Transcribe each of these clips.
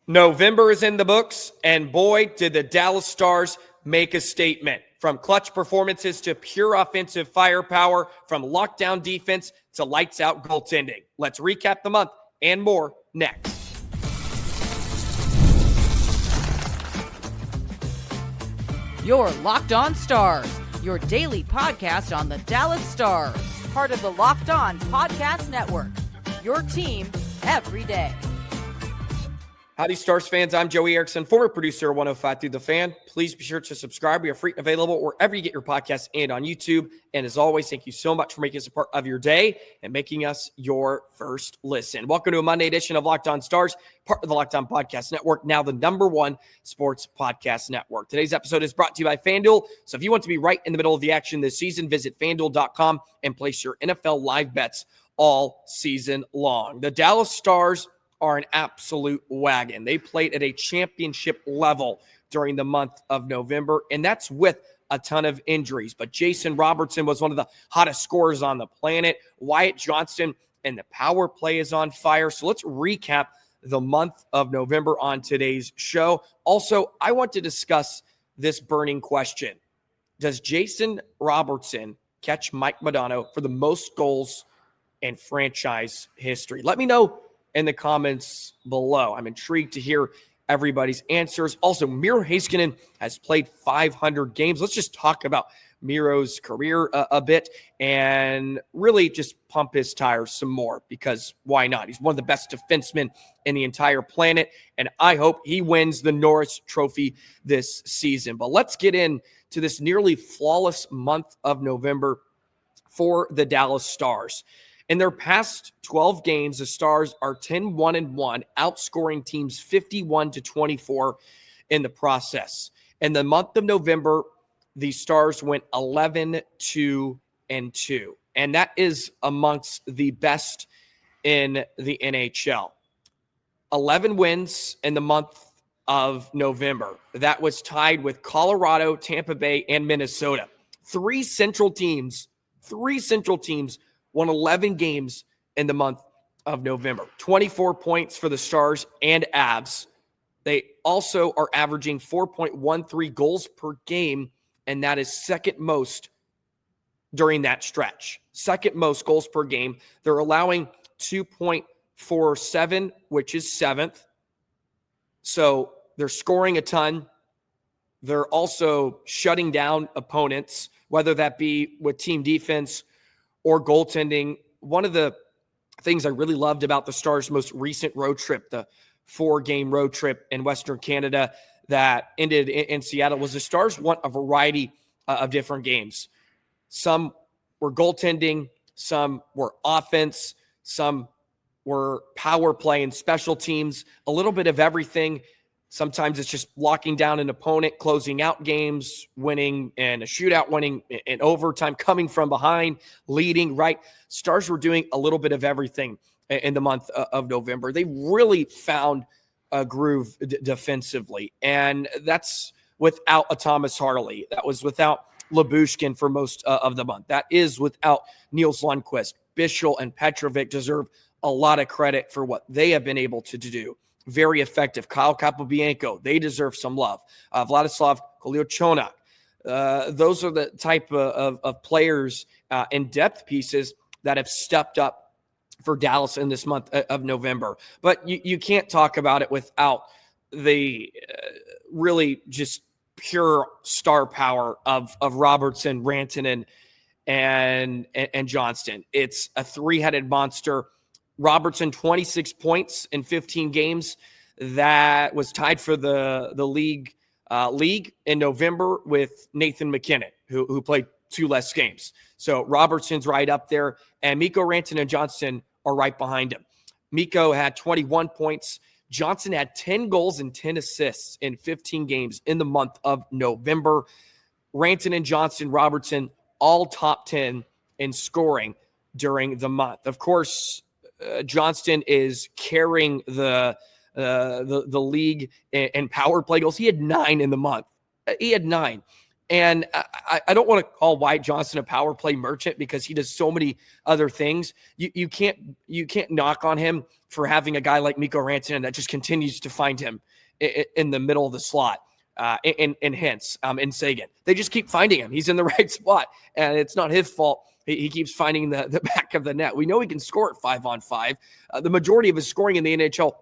November is in the books, and boy, did the Dallas Stars make a statement. From clutch performances to pure offensive firepower, from lockdown defense to lights-out goaltending. Let's recap the month and more next. You're Locked On Stars, your daily podcast on the Dallas Stars. Part of the Locked On Podcast Network, your team every day. Howdy, Stars fans. I'm Joey Erickson, former producer of 105 Through the Fan. Please be sure to subscribe. We are free and available wherever you get your podcasts and on YouTube. And as always, thank you so much for making us a part of your day and making us your first listen. Welcome to a Monday edition of Locked On Stars, part of the Locked On Podcast Network, now the #1 sports podcast network. Today's episode is brought to you by FanDuel. So if you want to be right in the middle of the action this season, visit FanDuel.com and place your NFL live bets all season long. The Dallas Stars are an absolute wagon. They played at a championship level during the month of November, and that's with a ton of injuries. But Jason Robertson was one of the hottest scorers on the planet. Wyatt Johnston and the power play is on fire. So let's recap the month of November on today's show. Also, I want to discuss this burning question. Does Jason Robertson catch Mike Modano for the most goals in franchise history? Let me know in the comments below. I'm intrigued to hear everybody's answers. Also, Miro Heskinen has played 500 games. Let's just talk about Miro's career a bit and really just pump his tires some more, because why not? He's one of the best defensemen in the entire planet, and I hope he wins the Norris Trophy this season. But let's get into this nearly flawless month of November for the Dallas Stars. In their past 12 games, the Stars are 10-1-1, outscoring teams 51-24 in the process. In the month of November, the Stars went 11-2-2, and that is amongst the best in the NHL. 11 wins in the month of November. That was tied with Colorado, Tampa Bay, and Minnesota. Three central teams won 11 games in the month of November. 24 points for the Stars and Avs. They also are averaging 4.13 goals per game, and that is second most during that stretch. Second most goals per game. They're allowing 2.47, which is seventh. So they're scoring a ton. They're also shutting down opponents, whether that be with team defense or goaltending. One of the things I really loved about the Stars' most recent road trip, the 4-game road trip in Western Canada that ended in Seattle, was the Stars won a variety of different games. Some were goaltending, some were offense, some were power play and special teams, a little bit of everything. Sometimes it's just locking down an opponent, closing out games, winning in a shootout, winning in overtime, coming from behind, leading, right? Stars were doing a little bit of everything in the month of November. They really found a groove defensively, and that's without a Thomas Harley. That was without Lyubushkin for most of the month. That is without Niels Lundqvist. Bichsel and Petrovic deserve a lot of credit for what they have been able to do. Very effective. Kyle Capobianco, they deserve some love. Vladislav Kolyachonok. Those are the type of players and depth pieces that have stepped up for Dallas in this month of November. But you can't talk about it without the really just pure star power of Robertson, Rantanen, and Johnston. It's a three-headed monster. Robertson, 26 points in 15 games. That was tied for the league in November with Nathan McKinnon, who played 2 less games. So Robertson's right up there, and Mikko Rantanen and Johnston are right behind him. Mikko had 21 points. Johnston had 10 goals and 10 assists in 15 games in the month of November. Rantanen, Johnston, Robertson, all top 10 in scoring during the month. Of course, Johnston is carrying the league in power play goals. He had 9 in the month. He had 9. And I don't want to call Wyatt Johnston a power play merchant because he does so many other things. You can't knock on him for having a guy like Mikko Rantanen that just continues to find him in the middle of the slot. And Hintz and Sagan. They just keep finding him. He's in the right spot, and it's not his fault. He keeps finding the back of the net. We know he can score at 5-on-5. The majority of his scoring in the NHL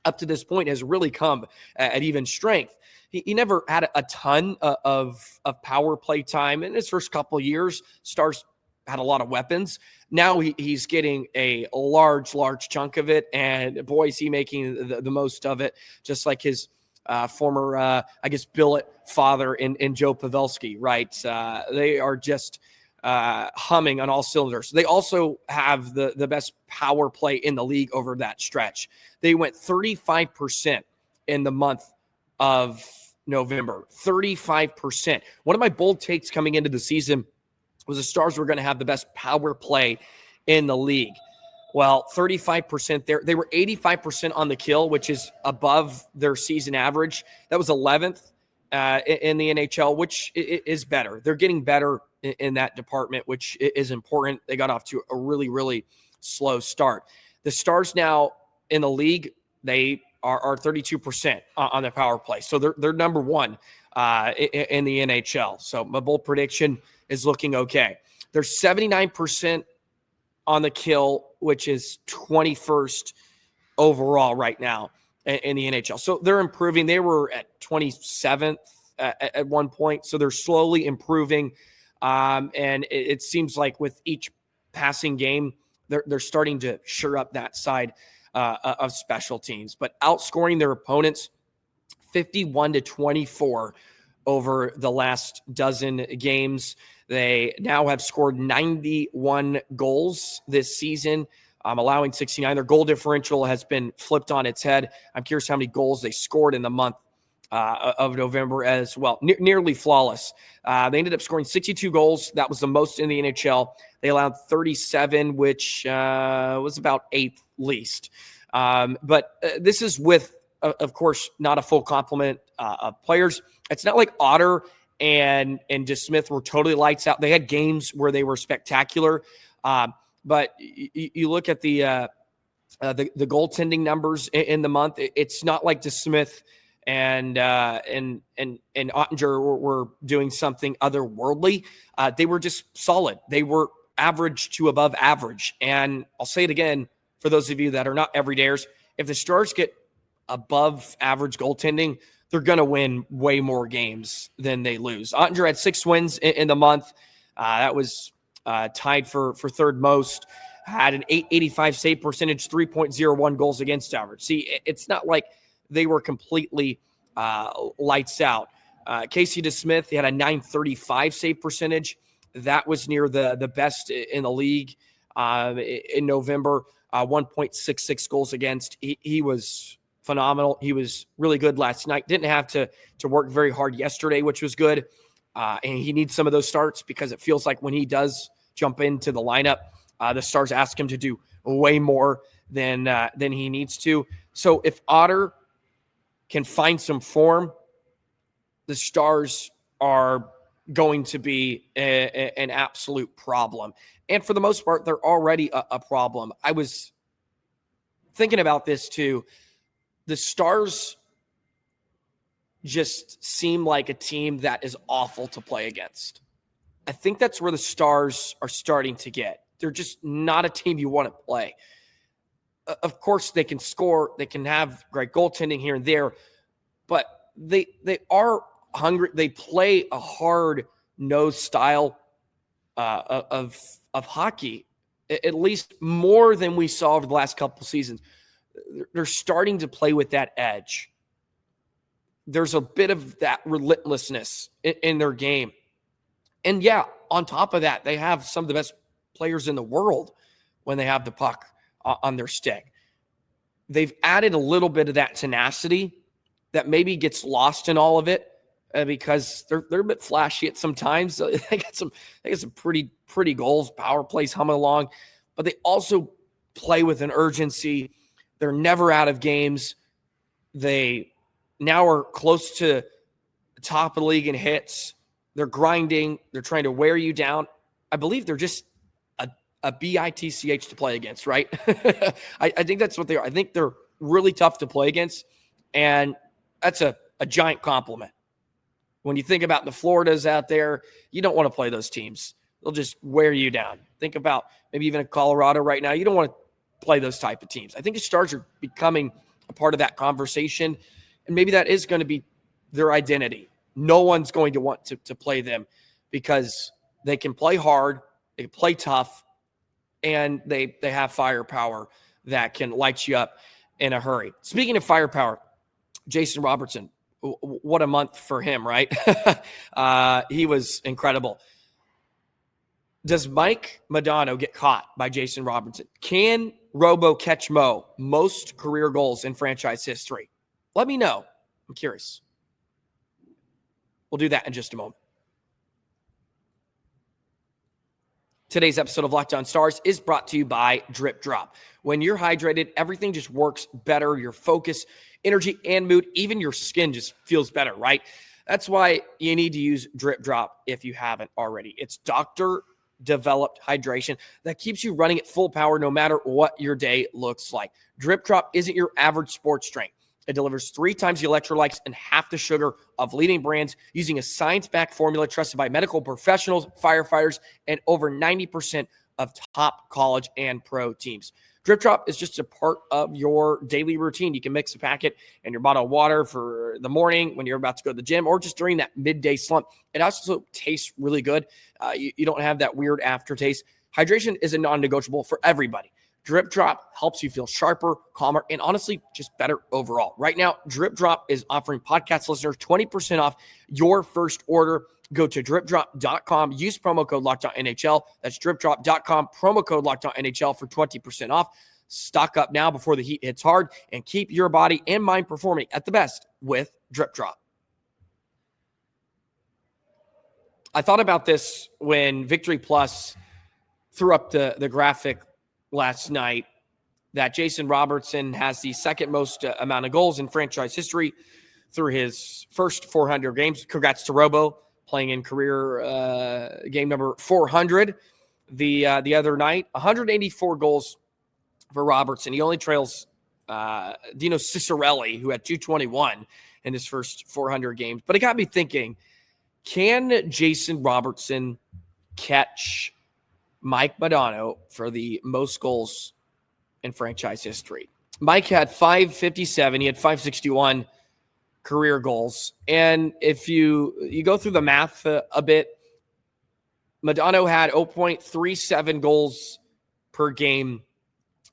up to this point has really come at even strength. He never had a ton of power play time in his first couple of years. Stars had a lot of weapons. Now he's getting a large chunk of it, and boy, is he making the most of it, just like his former, billet father in Joe Pavelski, right? They are just humming on all cylinders. They also have the best power play in the league over that stretch. They went 35% in the month of November, 35%. One of my bold takes coming into the season was the Stars were going to have the best power play in the league. Well, 35% there. They were 85% on the kill, which is above their season average. That was 11th in the NHL, which is better. They're getting better in that department, which is important. They got off to a really slow start. The Stars now in the league, they are 32% on the power play. So they're number one in the NHL. So my bold prediction is looking okay. They're 79% on the kill, which is 21st overall right now in the NHL. So they're improving. They were at 27th at one point. So they're slowly improving. And it seems like with each passing game, they're starting to shore up that side of special teams, but outscoring their opponents 51-24 over the last dozen games. They now have scored 91 goals this season, allowing 69. Their goal differential has been flipped on its head. I'm curious how many goals they scored in the month of November as well. Nearly flawless. They ended up scoring 62 goals. That was the most in the NHL. They allowed 37, which was about eighth least. But this is with, of course, not a full complement of players. It's not like Otter and DeSmith were totally lights out. They had games where they were spectacular. But you look at the goaltending numbers in the month. It's not like DeSmith and Ottinger were doing something otherworldly. They were just solid. They were average to above average. And I'll say it again for those of you that are not everydayers. If the Stars get above average goaltending, they're going to win way more games than they lose. Ottinger had 6 wins in the month. That was tied for third most. Had an .885 save percentage, 3.01 goals against average. See, it's not like they were completely lights out. Casey DeSmith, he had a .935 save percentage. That was near the best in the league in November. 1.66 goals against. He was phenomenal. He was really good last night. Didn't have to work very hard yesterday, which was good. And he needs some of those starts because it feels like when he does jump into the lineup, the Stars ask him to do way more than he needs to. So if Otter can find some form, the Stars are going to be an absolute problem. And for the most part, they're already a problem. I was thinking about this too. The Stars just seem like a team that is awful to play against. I think that's where the Stars are starting to get. They're just not a team you want to play. Of course, they can score. They can have great goaltending here and there, but they are hungry. They play a hard-nosed style of hockey, at least more than we saw over the last couple seasons. They're starting to play with that edge. There's a bit of that relentlessness in their game. And yeah, on top of that, they have some of the best players in the world when they have the puck on their stick. They've added a little bit of that tenacity that maybe gets lost in all of it because they're a bit flashy at some times. They get some pretty goals, power plays humming along, but they also play with an urgency. They're never out of games. They now are close to the top of the league in hits. They're grinding. They're trying to wear you down. I believe they're just a bitch to play against, right? I think that's what they are. I think they're really tough to play against, and that's a giant compliment. When you think about the Floridas out there, you don't want to play those teams. They'll just wear you down. Think about maybe even in Colorado right now. You don't want to play those type of teams. I think the Stars are becoming a part of that conversation, and maybe that is going to be their identity. No one's going to want to play them because they can play hard, they play tough, and they have firepower that can light you up in a hurry. Speaking of firepower, Jason Robertson, what a month for him, right? He was incredible. Does Mike Modano get caught by Jason Robertson? Can Robo catch Mo? Most career goals in franchise history. Let me know. I'm curious. We'll do that in just a moment. Today's episode of Locked On Stars is brought to you by Drip Drop. When you're hydrated, everything just works better. Your focus, energy, and mood, even your skin just feels better, right? That's why you need to use Drip Drop if you haven't already. It's doctor-developed hydration that keeps you running at full power no matter what your day looks like. Drip Drop isn't your average sports drink. It delivers 3 times the electrolytes and half the sugar of leading brands using a science-backed formula trusted by medical professionals, firefighters, and over 90% of top college and pro teams. Drip Drop is just a part of your daily routine. You can mix a packet in your bottle of water for the morning when you're about to go to the gym or just during that midday slump. It also tastes really good. You don't have that weird aftertaste. Hydration is a non-negotiable for everybody. Drip Drop helps you feel sharper, calmer, and honestly, just better overall. Right now, Drip Drop is offering podcast listeners 20% off your first order. Go to dripdrop.com. Use promo code LOCKEDONNHL. That's dripdrop.com. Promo code LOCKEDONNHL for 20% off. Stock up now before the heat hits hard and keep your body and mind performing at the best with Drip Drop. I thought about this when Victory Plus threw up the graphic last night that Jason Robertson has the second most amount of goals in franchise history through his first 400 games. Congrats to Robo playing in career game number 400 the other night. 184 goals for Robertson. He only trails Dino Ciccarelli, who had 221 in his first 400 games. But it got me thinking, can Jason Robertson catch Mike Modano for the most goals in franchise history? Mike had 557. He had 561 career goals. And if you go through the math a bit, Modano had 0.37 goals per game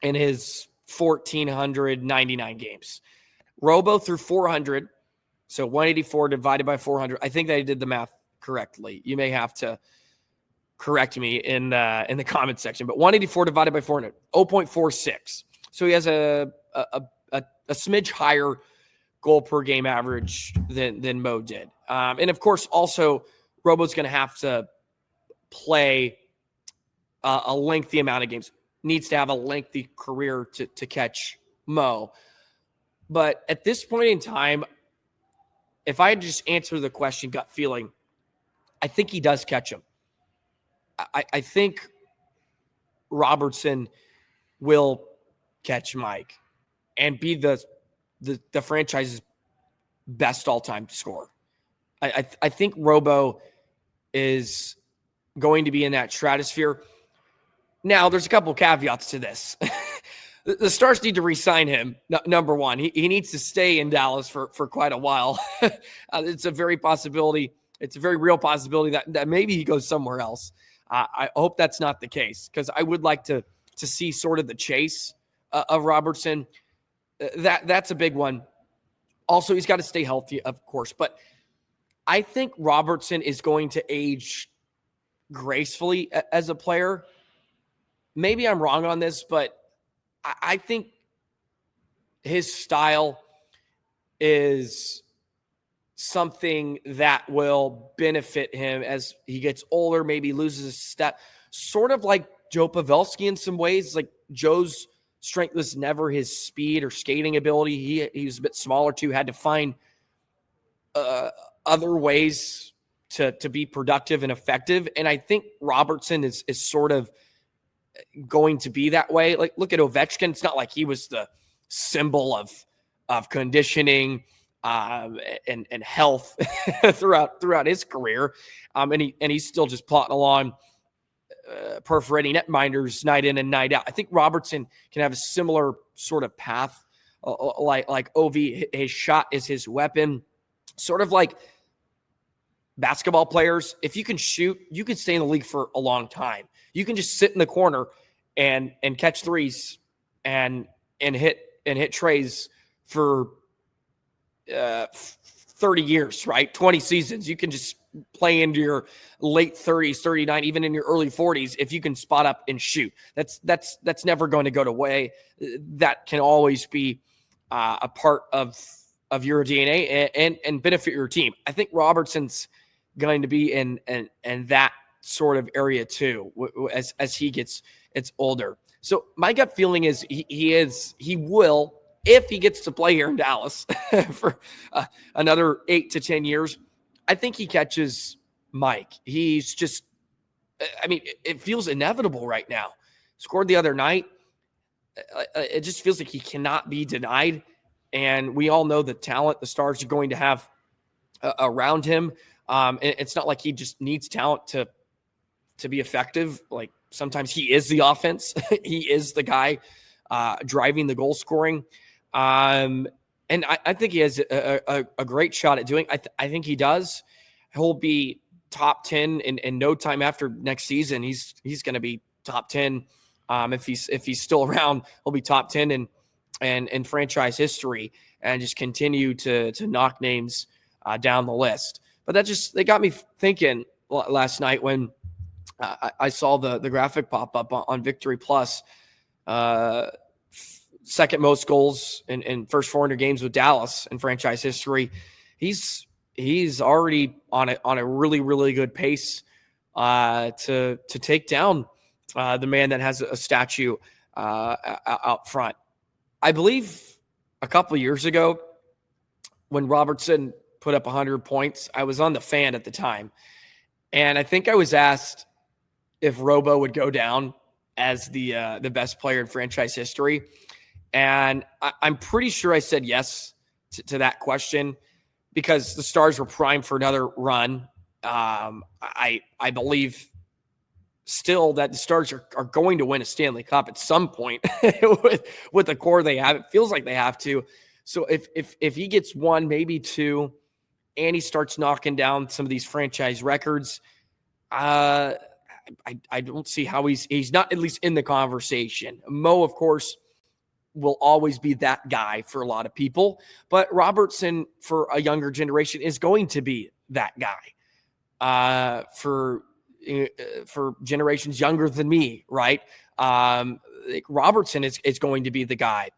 in his 1,499 games. Robo through 400, so 184 divided by 400. I think they did the math correctly. You may have to correct me in the comment section, but 184 divided by 400, 0.46. So he has a smidge higher goal per game average than Mo did. And of course, also Robo's going to have to play a lengthy amount of games, needs to have a lengthy career to catch Mo. But at this point in time, if I had to just answer the question, gut feeling, I think he does catch him. I think Robertson will catch Mike and be the franchise's best all-time scorer. I think Robo is going to be in that stratosphere. Now, there's a couple caveats to this. The Stars need to re-sign him, number one. He needs to stay in Dallas for quite a while. It's a very possibility. It's a very real possibility that maybe he goes somewhere else. I hope that's not the case because I would like to see sort of the chase of Robertson. That's a big one. Also, he's got to stay healthy, of course. But I think Robertson is going to age gracefully as a player. Maybe I'm wrong on this, but I think his style is something that will benefit him as he gets older, maybe loses a step, sort of like Joe Pavelski in some ways. Like Joe's strength was never his speed or skating ability. He was a bit smaller too, had to find other ways to be productive and effective. And I think Robertson is sort of going to be that way. Like, look at Ovechkin. It's not like he was the symbol of conditioning and health throughout his career. And he's still just plotting along, perforating netminders night in and night out. I think Robertson can have a similar sort of path, like OV. His shot is his weapon, sort of like basketball players. If you can shoot, you can stay in the league for a long time. You can just sit in the corner and catch threes and hit trays for 30 years, right? 20 seasons. You can just play into your late 30s, 39, even in your early 40s if you can spot up and shoot. That's never going to go away. That can always be a part of your DNA and benefit your team. I think Robertson's going to be in that sort of area too as he gets older. So my gut feeling is he will, if he gets to play here in Dallas for another 8 to 10 years, I think he catches Mike. He's just, I mean, it feels inevitable right now. Scored the other night. It just feels like he cannot be denied. And we all know the talent the Stars are going to have around him. It's not like he just needs talent to be effective. Like, sometimes he is the offense. He is the guy driving the goal scoring. And I think he has a great shot at doing. I think he does. He'll be top 10 in no time after next season. He's going to be top 10. If he's still around, he'll be top 10 in franchise history and just continue to knock names down the list. But they got me thinking last night when I saw the graphic pop up on Victory Plus. Second most goals in first 400 games with Dallas in franchise history. He's already on a really, really good pace to take down the man that has a statue out front. I believe a couple of years ago when Robertson put up 100 points, I was on the Fan at the time, and I think I was asked if Robo would go down as the best player in franchise history. And I'm pretty sure I said yes to that question because the Stars were primed for another run. I believe still that the Stars are going to win a Stanley Cup at some point with the core they have. It feels like they have to. So if he gets one, maybe two, and he starts knocking down some of these franchise records, I don't see how he's not at least in the conversation. Mo, of course, will always be that guy for a lot of people, but Robertson for a younger generation is going to be that guy for generations younger than me, right? Robertson is going to be the guy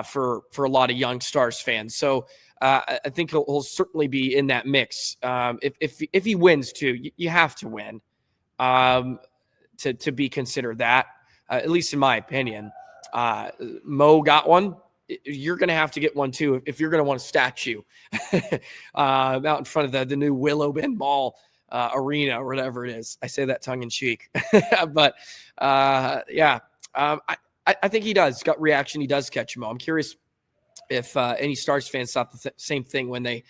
for a lot of young Stars fans. So I think he'll certainly be in that mix. If he wins too, you have to win to be considered that, at least in my opinion. Mo got one. You're going to have to get one too if you're going to want a statue out in front of the new Willow Bend Mall arena or whatever it is. I say that tongue in cheek, but I think he does. Gut reaction, he does catch Mo. I'm curious if any Stars fans thought the same thing when they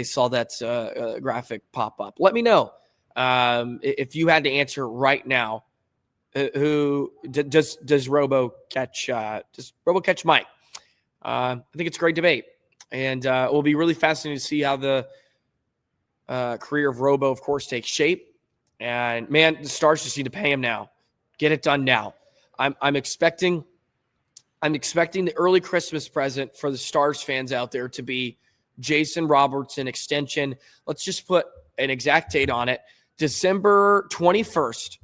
saw that graphic pop up. Let me know if you had to answer right now. Who does Robo catch? Does Robo catch Mike? I think it's a great debate, and it will be really fascinating to see how the career of Robo, of course, takes shape. And man, the Stars just need to pay him now. Get it done now. I'm expecting the early Christmas present for the Stars fans out there to be Jason Robertson extension. Let's just put an exact date on it. December 21st.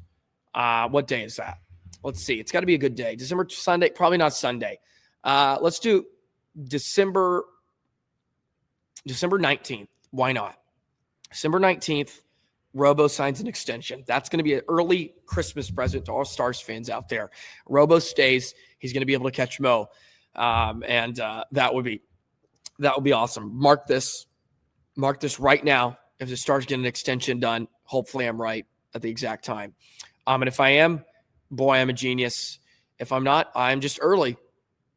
What day is that? Let's see. It's got to be a good day. Sunday, probably not Sunday. Let's do December 19th. Why not? December 19th, Robo signs an extension. That's going to be an early Christmas present to all Stars fans out there. Robo stays. He's going to be able to catch Mo. And that would be awesome. Mark this right now if the Stars get an extension done. Hopefully I'm right at the exact time. And if I am, boy, I'm a genius. If I'm not, I'm just early.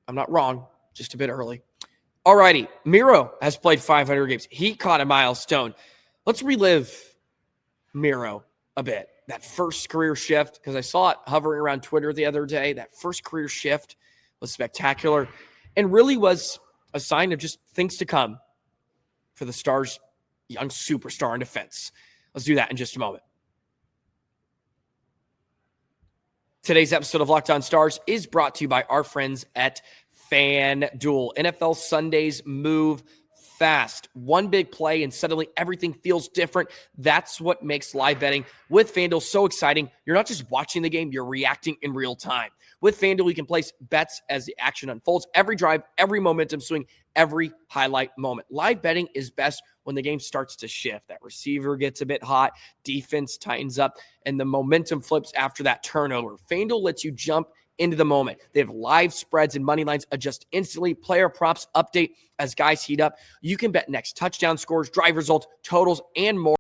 I'm not wrong, just a bit early. All righty. Miro has played 500 games. He caught a milestone. Let's relive Miro a bit. That first career shift, because I saw it hovering around Twitter the other day. That first career shift was spectacular and really was a sign of just things to come for the Stars' young superstar in defense. Let's do that in just a moment. Today's episode of Locked On Stars is brought to you by our friends at FanDuel. NFL Sundays move fast. One big play and suddenly everything feels different. That's what makes live betting with FanDuel so exciting. You're not just watching the game, you're reacting in real time. With FanDuel, you can place bets as the action unfolds. Every drive, every momentum swing, every highlight moment. Live betting is best when the game starts to shift. That receiver gets a bit hot, defense tightens up, and the momentum flips after that turnover. FanDuel lets you jump into the moment. They have live spreads and money lines adjust instantly. Player props update as guys heat up. You can bet next touchdown scores, drive results, totals, and more.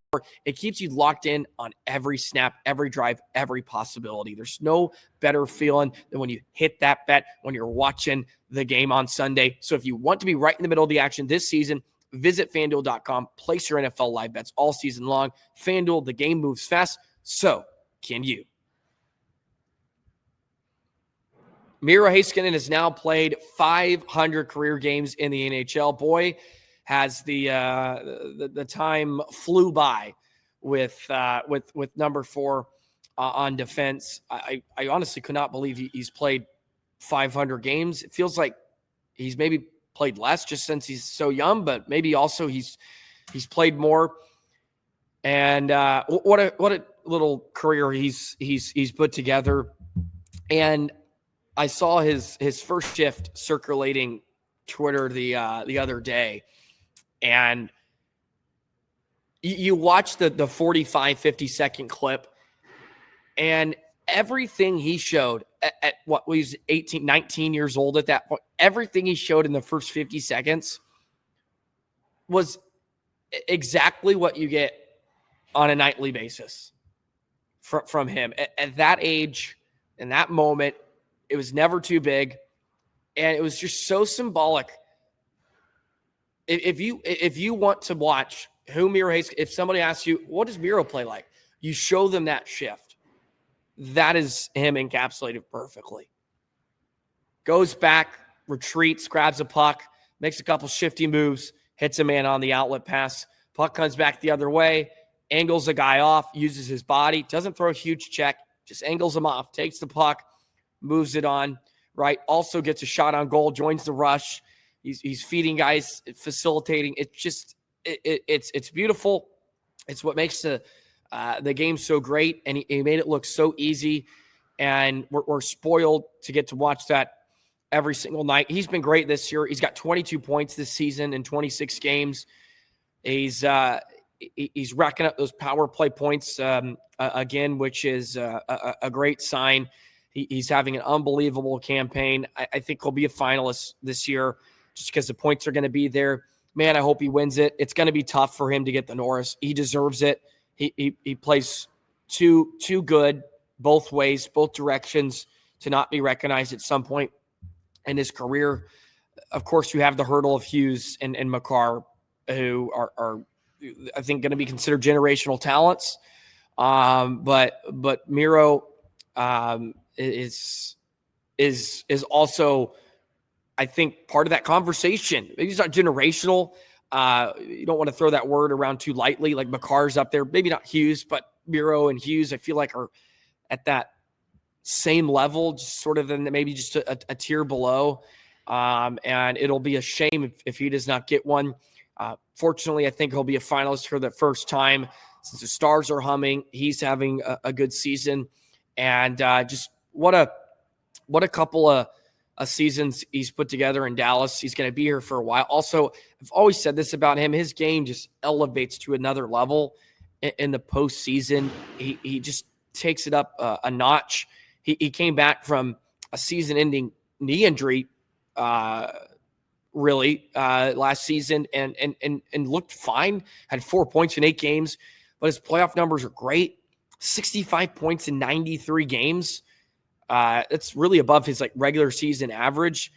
It keeps you locked in on every snap, every drive, every possibility. There's no better feeling than when you hit that bet when you're watching the game on Sunday. So if you want to be right in the middle of the action this season, visit FanDuel.com. Place your NFL live bets all season long. FanDuel, the game moves fast. So can you. Miro Heskinen has now played 500 career games in the NHL. Boy, has the time flew by with number 4 on defense. I honestly could not believe he's played 500 games. It feels like he's maybe played less just since he's so young, but maybe also he's played more. And what a little career he's put together. And I saw his first shift circulating Twitter the other day, and you watch the 45, 50-second clip, and everything he showed at what was 18, 19 years old at that point, everything he showed in the first 50 seconds was exactly what you get on a nightly basis from him. At that age, in that moment, it was never too big, and it was just so symbolic. If you want to watch who Miro Heskinen, if somebody asks you, what does Miro play like? You show them that shift. That is him encapsulated perfectly. Goes back, retreats, grabs a puck, makes a couple shifty moves, hits a man on the outlet pass. Puck comes back the other way, angles a guy off, uses his body, doesn't throw a huge check, just angles him off, takes the puck, moves it on, right? Also gets a shot on goal, joins the rush. He's feeding guys, facilitating. It's just it's beautiful. It's what makes the game so great, and he made it look so easy. And we're spoiled to get to watch that every single night. He's been great this year. He's got 22 points this season in 26 games. He's racking up those power play points again, which is a great sign. He's having an unbelievable campaign. I think he'll be a finalist this year just because the points are going to be there. Man, I hope he wins it. It's going to be tough for him to get the Norris. He deserves it. He plays too good both ways, both directions to not be recognized at some point in his career. Of course, you have the hurdle of Hughes and Makar, who are I think going to be considered generational talents. But Miro is also, I think, part of that conversation. Maybe he's not generational. You don't want to throw that word around too lightly. Like Makar's up there, maybe not Hughes, but Miro and Hughes, I feel like are at that same level, just sort of in maybe just a tier below. And it'll be a shame if he does not get one. Fortunately, I think he'll be a finalist for the first time since the Stars are humming. He's having a good season, and just what a couple of seasons he's put together in Dallas. He's going to be here for a while. Also, I've always said this about him. His game just elevates to another level in the postseason. He just takes it up a notch. He came back from a season-ending knee injury really last season and looked fine, had 4 points in 8 games, but his playoff numbers are great. 65 points in 93 games. That's really above his regular season average.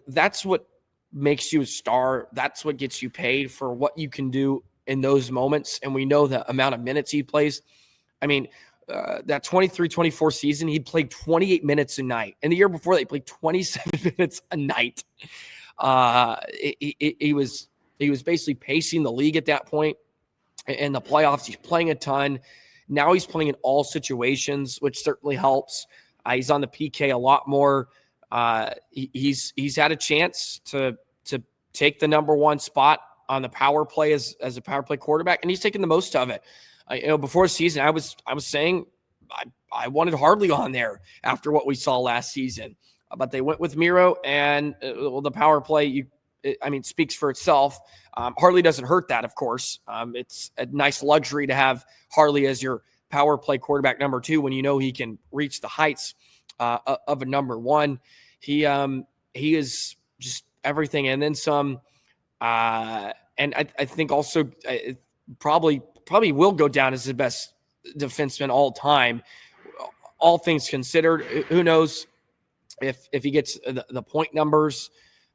That's what makes you a star. That's what gets you paid for what you can do in those moments. And we know the amount of minutes he plays. I mean, that 23-24 season, he played 28 minutes a night. And the year before that, he played 27 minutes a night. He was basically pacing the league at that point. In the playoffs, he's playing a ton. Now he's playing in all situations, which certainly helps. He's on the PK a lot more. He's had a chance to take the number one spot on the power play as a power play quarterback, and he's taking the most of it. Before the season, I was saying I wanted Harley on there after what we saw last season, but they went with Miro, and the power play speaks for itself. Harley doesn't hurt that, of course. It's a nice luxury to have Harley as your power play quarterback number 2 when you know he can reach the heights of a number 1. He is just everything and then some. And I think also probably will go down as the best defenseman all time. All things considered, who knows if he gets the point numbers.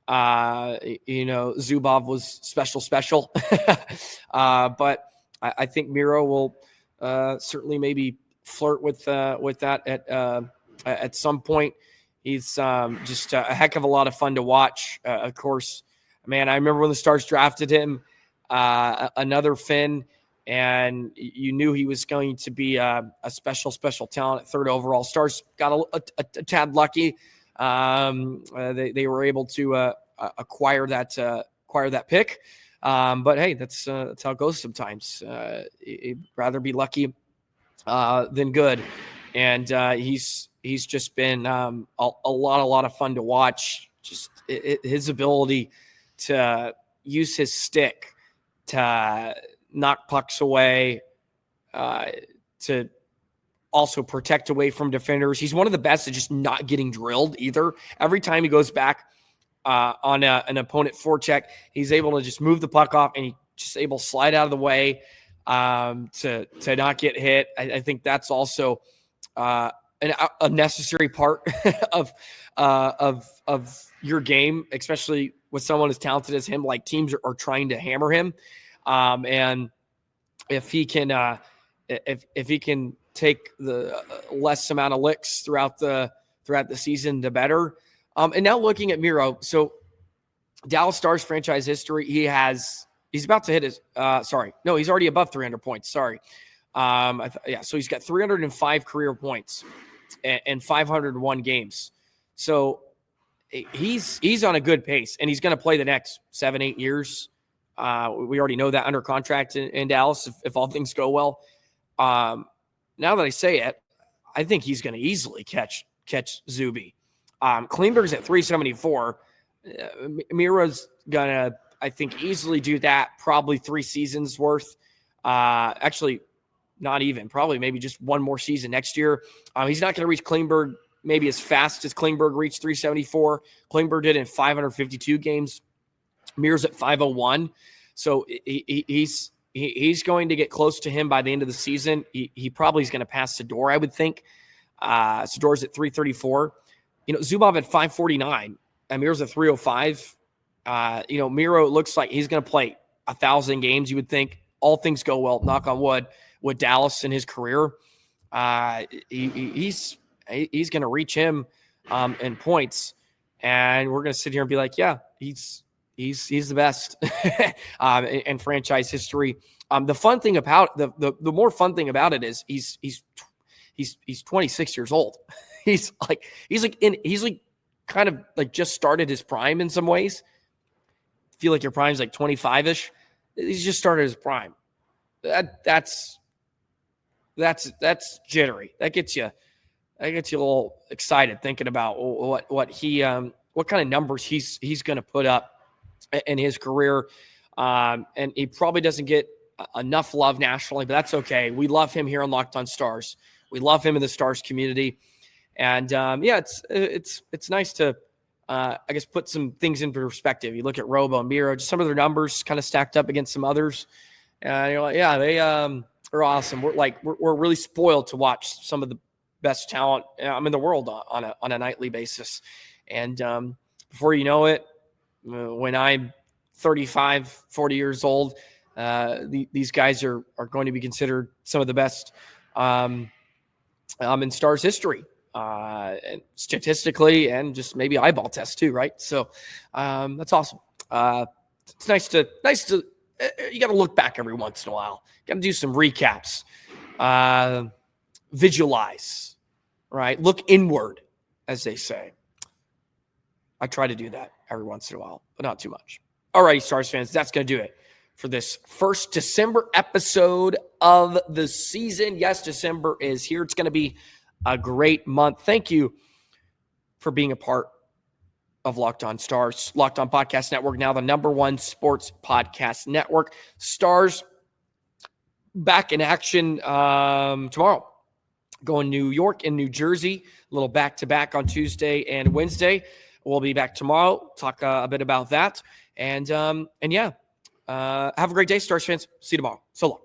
Zubov was special. But I think Miro will certainly maybe flirt with that at some point. He's just a heck of a lot of fun to watch. Of course, man, I remember when the Stars drafted him, another Finn, and you knew he was going to be a special talent at 3rd overall. Stars got a tad lucky. They were able to acquire that pick. But hey, that's how it goes sometimes. You'd rather be lucky than good. And he's just been a lot of fun to watch. Just his ability to use his stick to knock pucks away, to also protect away from defenders. He's one of the best at just not getting drilled either. Every time he goes back on an opponent forecheck, he's able to just move the puck off, and he just able to slide out of the way to not get hit. I think that's also a necessary part of your game, especially with someone as talented as him. Like, teams are trying to hammer him, and if he can take the less amount of licks throughout the season, the better. And now looking at Miro, so Dallas Stars franchise history, he's about to hit his. He's already above 300 points. So he's got 305 career points and 501 games. So he's on a good pace, and he's going to play the next 7-8 years. We already know that, under contract in Dallas if all things go well. Now that I say it, I think he's going to easily catch Zuby. Klingberg's at 374. Miro's going to, I think, easily do that, probably 3 seasons worth. Actually, not even. Probably maybe just one more season next year. He's not going to reach Klingberg maybe as fast as Klingberg reached 374. Klingberg did in 552 games. Miro's at 501. So he's going to get close to him by the end of the season. He probably is going to pass Sador, I would think. Sador's at 334. Zubov at 549. And Miro's at 305. Miro looks like he's going to play 1,000 games, you would think. All things go well, knock on wood, with Dallas in his career. He's going to reach him in points. And we're going to sit here and be like, yeah, he's the best in franchise history. The fun thing about the more fun thing about it is he's 26 years old. He's kind of like just started his prime in some ways. Feel like your prime's like 25-ish. He's just started his prime. That's jittery. That gets you a little excited thinking about what kind of numbers he's going to put up in his career. And he probably doesn't get enough love nationally, but that's okay. We love him here on Locked On Stars. We love him in the Stars community. And it's nice to I guess put some things in perspective. You look at Robo and Miro, just some of their numbers kind of stacked up against some others. And you're like, yeah, they are awesome. We're really spoiled to watch some of the best talent in the world on a nightly basis. And before you know it, when I'm 35, 40 years old, these guys are going to be considered some of the best in Stars history. And statistically and just maybe eyeball test too, right? So that's awesome. It's nice to you got to look back every once in a while. Got to do some recaps, visualize, right? Look inward, as they say. I try to do that every once in a while, but not too much. All righty, Stars fans, that's going to do it for this first December episode of the season. Yes, December is here. It's going to be a great month. Thank you for being a part of Locked On Stars, Locked On Podcast Network, now the #1 sports podcast network. Stars back in action tomorrow. Going New York and New Jersey, a little back-to-back on Tuesday and Wednesday. We'll be back tomorrow, talk a bit about that. And yeah, have a great day, Stars fans. See you tomorrow. So long.